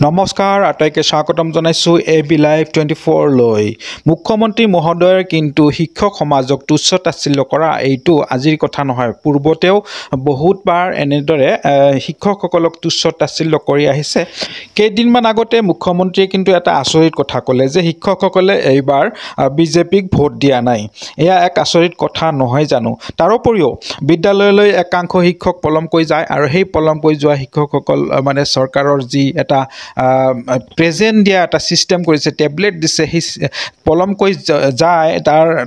নমস্কাৰ আটাইকে স্বাগতম জনাইছো এবি লাইভ 24 লৈ মুখ্যমন্ত্ৰী মহোদয়ৰ কিন্তু শিক্ষক সমাজক তুচ্ছ তাচ্ছিল্য কৰা এইটো আজিৰ কথা নহয় পূৰ্বতেও বহুতবাৰ এনেদৰে শিক্ষকসকলক তুচ্ছ তাচ্ছিল্য কৰি আহিছে কেইদিনমান আগতে মুখ্যমন্ত্ৰীয়ে কিন্তু এটা আচৰিত কথা ক'লে যে শিক্ষকসকলে এইবাৰ বিজেপিক ভোট দিয়া নাই এয়া এক আচৰিত কথা নহয় জানো তাৰোপৰিও বিদ্যালয়লৈ একাংশ শিক্ষক পলমকৈ যায় আৰু সেই পলমকৈ যোৱা শিক্ষকসকল মানে চৰকাৰৰ যি এটা প্ৰেজেন্ট দিয়া এটা সিস্টেম কৰিছে টেবলেট দিছে পলমকৈ যায়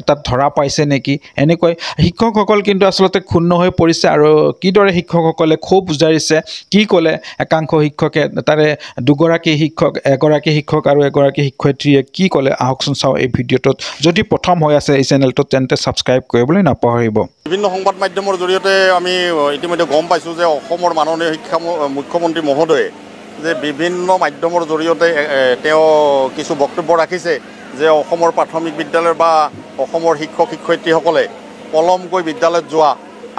তাত ধৰা পাইছে নেকি এনেকৈ শিক্ষকসকল কিন্তু আসলতে ক্ষুণ্ণ হৈ পৰিছে আৰু কিদৰে শিক্ষকসকলে খুব বুজাৰিছে কি ক'লে একাংশ শিক্ষকে তাৰে দুগৰাকী শিক্ষক এগৰাকী শিক্ষক আৰু এগৰাকী শিক্ষয়িত্ৰীয়ে কি ক'লে আহকচোন চাও এই ভিডিঅ'টোত যদি প্ৰথম হৈ আছে এই চেনেলটো তেন্তে সাবস্ক্ৰাইব কৰিবলৈ নাপাহৰিব বিভিন্ন সংবাদ মাধ্যমৰ জৰিয়তে আমি ইতিমধ্যে গম পাইছো যে অসমৰ মাননীয় শিক্ষা মুখ্যমন্ত্ৰী মহোদয়ে যে বিভিন্ন মাধ্যমৰ জৰিয়তে তেওঁ কিছু বক্তব্য ৰাখিছে যে অসমৰ প্ৰাথমিক বিদ্যালয় বা অসমৰ শিক্ষক শিক্ষয়িত্ৰীসকলে পলমকৈ বিদ্যালয়ত যোৱা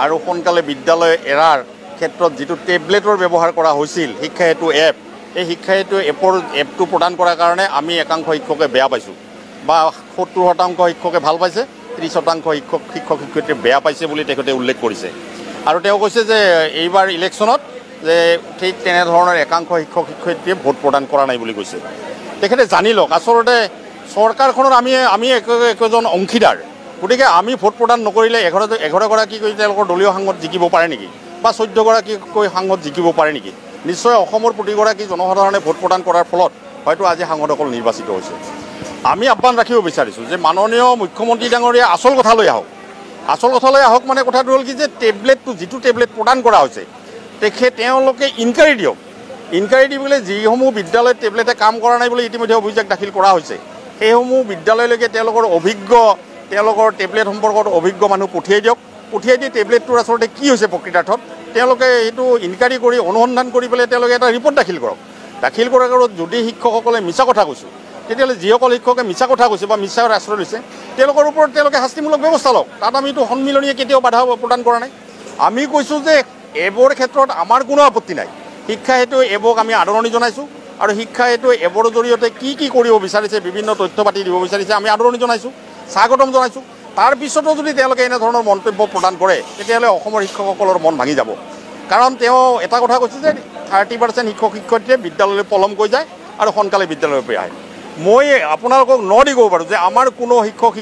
আৰু সোনকালে বিদ্যালয় এৰাৰ ক্ষেত্ৰত যিটো টেবলেটৰ ব্যৱহাৰ কৰা হৈছিল শিক্ষা হেতু এপ এই শিক্ষা হেতু এপটো প্ৰদান কৰাৰ কাৰণে আমি একাংশ শিক্ষকে বেয়া পাইছোঁ বা 70% শিক্ষকে ভাল পাইছে 30% শিক্ষক শিক্ষয়িত্ৰীয়ে বেয়া পাইছে বুলি তেখেতে উল্লেখ কৰিছে আৰু তেওঁ কৈছে যে এইবাৰ ইলেকশ্যনত যে ঠিক তেনেধৰণৰ একাংশ শিক্ষক শিক্ষয়িত্ৰীয়ে ভোট প্ৰদান কৰা নাই বুলি কৈছে তেখেতে জানি লওক আচলতে চৰকাৰখনৰ আমি একজন অংশীদাৰ গতিকে আমি ভোট প্ৰদান নকৰিলে 11গৰাকী কৈ তেওঁলোকৰ দলীয় সাংসদ জিকিব পাৰে নেকি বা 14গৰাকী কৈ সাংসদ জিকিব পাৰে নেকি নিশ্চয় অসমৰ প্ৰতিগৰাকী জনসাধাৰণে ভোট প্ৰদান কৰাৰ ফলত হয়তো আজি সাংসদসকল নিৰ্বাচিত হৈছে আমি আহ্বান ৰাখিব বিচাৰিছোঁ যে মাননীয় মুখ্যমন্ত্ৰী ডাঙৰীয়া আচল কথালৈ আহক মানে কথাটো হ'ল কি যে টেবলেটটো যিটো টেবলেট প্ৰদান কৰা হৈছে তেওঁলোকে ইনকুৱাৰী দিয়ক ইনকুৱাৰী দি পেলাই যিসমূহ বিদ্যালয়ত টেবলেটে কাম কৰা নাই বুলি ইতিমধ্যে অভিযোগ দাখিল কৰা হৈছে সেইসমূহ বিদ্যালয়লৈকে তেওঁলোকৰ টেবলেট সম্পৰ্কত অভিজ্ঞ মানুহ পঠিয়াই দি টেবলেটটোৰ আচলতে কি হৈছে প্ৰকৃতাৰ্থত তেওঁলোকে এইটো ইনকুৱাৰী কৰি অনুসন্ধান কৰি পেলাই তেওঁলোকে এটা ৰিপৰ্ট দাখিল কৰাৰ যদি শিক্ষকসকলে মিছা কথা কৈছে তেতিয়াহ'লে যিসকল শিক্ষকে মিছা কথা কৈছে বা মিছাৰ আশ্ৰয় লৈছে তেওঁলোকৰ ওপৰত তেওঁলোকে শাস্তিমূলক ব্যৱস্থা লওক তাত আমিতো সন্মিলনীয়ে কেতিয়াও বাধা প্ৰদান কৰা নাই আমি কৈছোঁ যে এবৰ ক্ষেত্ৰত আমাৰ কোনো আপত্তি নাই শিক্ষা হেতু এবক আমি আদৰণি জনাইছোঁ আৰু শিক্ষা হেতু এবৰ জৰিয়তে কি কৰিব বিচাৰিছে বিভিন্ন তথ্য পাতি দিব বিচাৰিছে আমি আদৰণি জনাইছোঁ স্বাগতম জনাইছোঁ তাৰপিছতো যদি তেওঁলোকে এনেধৰণৰ মন্তব্য প্ৰদান কৰে তেতিয়াহ'লে অসমৰ শিক্ষকসকলৰ মন ভাঙি যাব কাৰণ তেওঁ এটা কথা কৈছে যে 30% শিক্ষক শিক্ষয়িত্ৰীয়ে বিদ্যালয়লৈ পলমকৈ যায় আৰু সোনকালে বিদ্যালয়ৰ পৰা আহে মই আপোনালোকক দি ক'ব পাৰোঁ যে আমাৰ কোনো শিক্ষক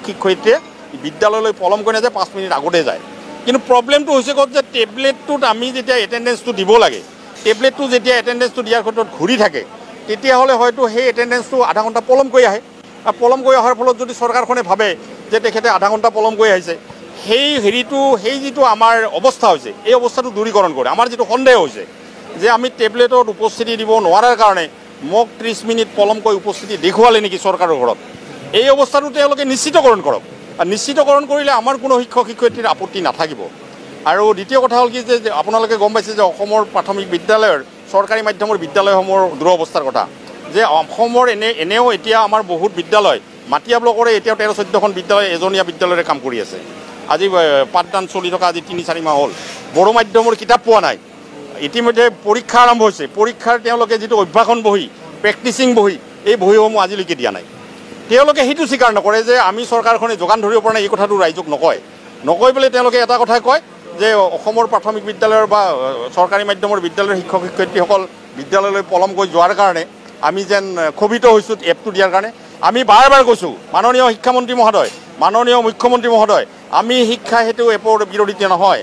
শিক্ষয়িত্ৰীয়ে বিদ্যালয়লৈ পলমকৈ নাযায় 5 মিনিট আগতে যায় কিন্তু প্ৰব্লেমটো হৈছে ক'ত যে টেবলেটটোত আমি যেতিয়া এটেণ্ডেঞ্চটো দিব লাগে টেবলেটটো যেতিয়া এটেণ্ডেঞ্চটো দিয়াৰ ক্ষেত্ৰত ঘূৰি থাকে তেতিয়াহ'লে হয়তো সেই এটেণ্ডেঞ্চটো আধা ঘণ্টা পলমকৈ আহে আৰু পলমকৈ অহাৰ ফলত যদি চৰকাৰখনে ভাবে যে তেখেতে আধা ঘণ্টা পলমকৈ আহিছে সেই যিটো আমাৰ অৱস্থা হৈছে এই অৱস্থাটো দূৰীকৰণ কৰে আমাৰ যিটো সন্দেহ হৈছে যে আমি টেবলেটত উপস্থিতি দিব নোৱাৰাৰ কাৰণে মোক 30 মিনিট পলমকৈ উপস্থিতি দেখুৱালে নেকি চৰকাৰৰ ঘৰত এই অৱস্থাটো তেওঁলোকে নিশ্চিতকৰণ কৰক আৰু নিশ্চিতকৰণ কৰিলে আমাৰ কোনো শিক্ষক শিক্ষয়িত্ৰীৰ আপত্তি নাথাকিব আৰু দ্বিতীয় কথা হ'ল কি যে আপোনালোকে গম পাইছে যে অসমৰ প্ৰাথমিক বিদ্যালয়ৰ চৰকাৰী মাধ্যমৰ বিদ্যালয়সমূহৰ দুৰৱস্থাৰ কথা যে অসমৰ এনেও এতিয়া আমাৰ বহুত বিদ্যালয় মাটিয়া ব্লকৰে এতিয়াও 13-14খন বিদ্যালয় এজনীয়া বিদ্যালয়ৰে কাম কৰি আছে আজি পাঠদান চলি থকা আজি 3-4 মাহ হ'ল বড়ো মাধ্যমৰ কিতাপ পোৱা নাই ইতিমধ্যে পৰীক্ষা আৰম্ভ হৈছে পৰীক্ষাৰ তেওঁলোকে যিটো অভ্যাসন বহি প্ৰেক্টিচিং বহি এই বহিসমূহ আজিলৈকে দিয়া নাই তেওঁলোকে সেইটো স্বীকাৰ নকৰে যে আমি চৰকাৰখনে যোগান ধৰিব পৰা নাই এই কথাটো ৰাইজক নকয় পেলাই তেওঁলোকে এটা কথাই কয় যে অসমৰ প্ৰাথমিক বিদ্যালয়ৰ বা চৰকাৰী মাধ্যমৰ বিদ্যালয়ৰ শিক্ষক শিক্ষয়িত্ৰীসকল বিদ্যালয়লৈ পলমকৈ যোৱাৰ কাৰণে আমি যেন ক্ষোভিত হৈছোঁ এপটো দিয়াৰ কাৰণে আমি বাৰ কৈছোঁ মাননীয় শিক্ষামন্ত্ৰী মহোদয় মাননীয় মুখ্যমন্ত্ৰী মহোদয় আমি শিক্ষা হেতু এপৰ বিৰোধী নহয়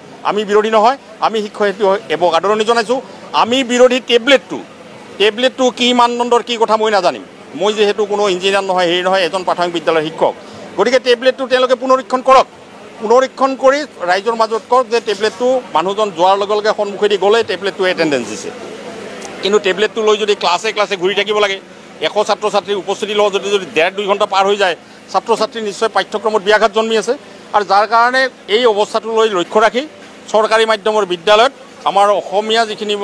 আমি শিক্ষা হেতু এপক আদৰণি জনাইছোঁ আমি বিৰোধী টেবলেটটো কি মানদণ্ডৰ কি কথা মই নাজানিম মই যিহেতু কোনো ইঞ্জিনিয়াৰ নহয় এজন প্ৰাথমিক বিদ্যালয়ৰ শিক্ষক গতিকে টেবলেটটো তেওঁলোকে পুনৰীক্ষণ কৰি ৰাইজৰ মাজত কওক যে টেবলেটটো মানুহজন যোৱাৰ লগে লগে সন্মুখেদি গ'লে টেবলেটটো এটেণ্ডেঞ্চ দিছে কিন্তু টেবলেটটো লৈ যদি ক্লাছে ঘূৰি থাকিব লাগে 100 ছাত্ৰ ছাত্ৰীৰ উপস্থিতি লওঁ যদি 1.5-2 ঘণ্টা পাৰ হৈ যায় ছাত্ৰ ছাত্ৰী নিশ্চয় পাঠ্যক্ৰমত ব্যাঘাত জন্মি আছে আৰু যাৰ কাৰণে এই অৱস্থাটোলৈ লক্ষ্য ৰাখি চৰকাৰী মাধ্যমৰ বিদ্যালয়ত আমাৰ অসমীয়া যিখিনি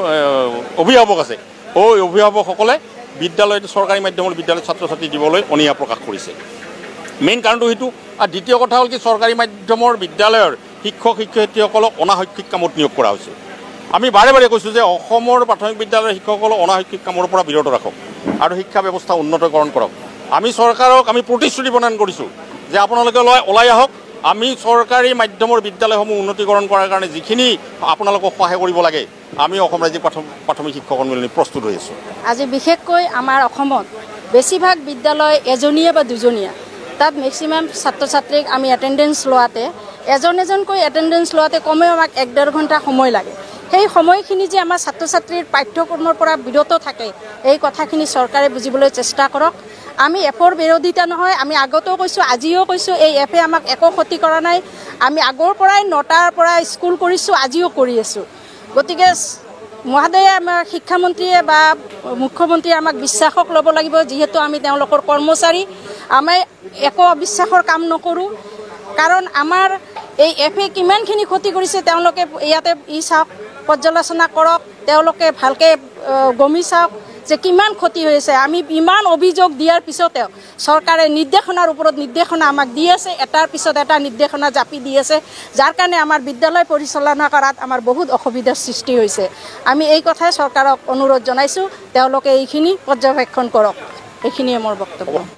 অভিভাৱক আছে অভিভাৱকসকলে চৰকাৰী মাধ্যমৰ বিদ্যালয়ত ছাত্ৰ ছাত্ৰী দিবলৈ অনীহা প্ৰকাশ কৰিছে মেইন কাৰণটো সেইটো আৰু দ্বিতীয় কথা হ'ল কি চৰকাৰী মাধ্যমৰ বিদ্যালয়ৰ শিক্ষক শিক্ষয়িত্ৰীসকলক অনাশৈক্ষিক কামত নিয়োগ কৰা হৈছে আমি বাৰে বাৰে কৈছোঁ যে অসমৰ প্ৰাথমিক বিদ্যালয়ৰ শিক্ষকসকলক অনাশৈক্ষিক কামৰ পৰা বিৰত ৰাখক আৰু শিক্ষা ব্যৱস্থা উন্নতকৰণ কৰক। আমি চৰকাৰক আমি প্ৰতিশ্ৰুতি প্ৰদান কৰিছোঁ যে আপোনালোকে ওলাই আহক, আমি চৰকাৰী মাধ্যমৰ বিদ্যালয়সমূহ উন্নতিকৰণ কৰাৰ কাৰণে যিখিনি আপোনালোকক সহায় কৰিব লাগে আমি অসম ৰাজ্যিক প্ৰাথমিক শিক্ষক সন্মিলনী প্ৰস্তুত হৈ আছোঁ। আজি বিশেষকৈ আমাৰ অসমত বেছিভাগ বিদ্যালয় এজনীয়া বা দুজনীয়া, তাত মেক্সিমাম ছাত্ৰ ছাত্ৰীক আমি এটেণ্ডেঞ্চ লোৱাতে এজনকৈ এটেণ্ডেঞ্চ লোৱাতে কমেও আমাক 1-1.5 ঘণ্টা সময় লাগে। সেই সময়খিনি যে আমাৰ ছাত্ৰ ছাত্ৰীৰ পাঠ্যক্ৰমৰ পৰা বিৰত থাকে এই কথাখিনি চৰকাৰে বুজিবলৈ চেষ্টা কৰক। আমি এপৰ বিৰোধিতা নহয়, আমি আগতেও কৈছোঁ, আজিও কৈছোঁ, এই এপে আমাক একো ক্ষতি কৰা নাই। আমি আগৰ পৰাই 9টাৰ পৰা স্কুল কৰিছোঁ, আজিও কৰি আছোঁ। গতিকে মহোদয়ে আমাৰ শিক্ষামন্ত্ৰীয়ে বা মুখ্যমন্ত্ৰীয়ে আমাক বিশ্বাসক ল'ব লাগিব, যিহেতু আমি তেওঁলোকৰ কৰ্মচাৰী। আমি একো অবিশ্বাসৰ কাম নকৰোঁ, কাৰণ আমাৰ এই এপে কিমানখিনি ক্ষতি কৰিছে তেওঁলোকে ইয়াতে চাওক, পৰ্যালোচনা কৰক, তেওঁলোকে ভালকৈ গমি চাওক যে কিমান ক্ষতি হৈছে। আমি ইমান অভিযোগ দিয়াৰ পিছতেও চৰকাৰে নিৰ্দেশনাৰ ওপৰত নিৰ্দেশনা আমাক দি আছে, এটাৰ পিছত এটা নিৰ্দেশনা জাপি দি আছে, যাৰ কাৰণে আমাৰ বিদ্যালয় পৰিচালনা কৰাত আমাৰ বহুত অসুবিধাৰ সৃষ্টি হৈছে। আমি এই কথাই চৰকাৰক অনুৰোধ জনাইছোঁ, তেওঁলোকে এইখিনি পৰ্যবেক্ষণ কৰক। এইখিনিয়ে মোৰ বক্তব্য।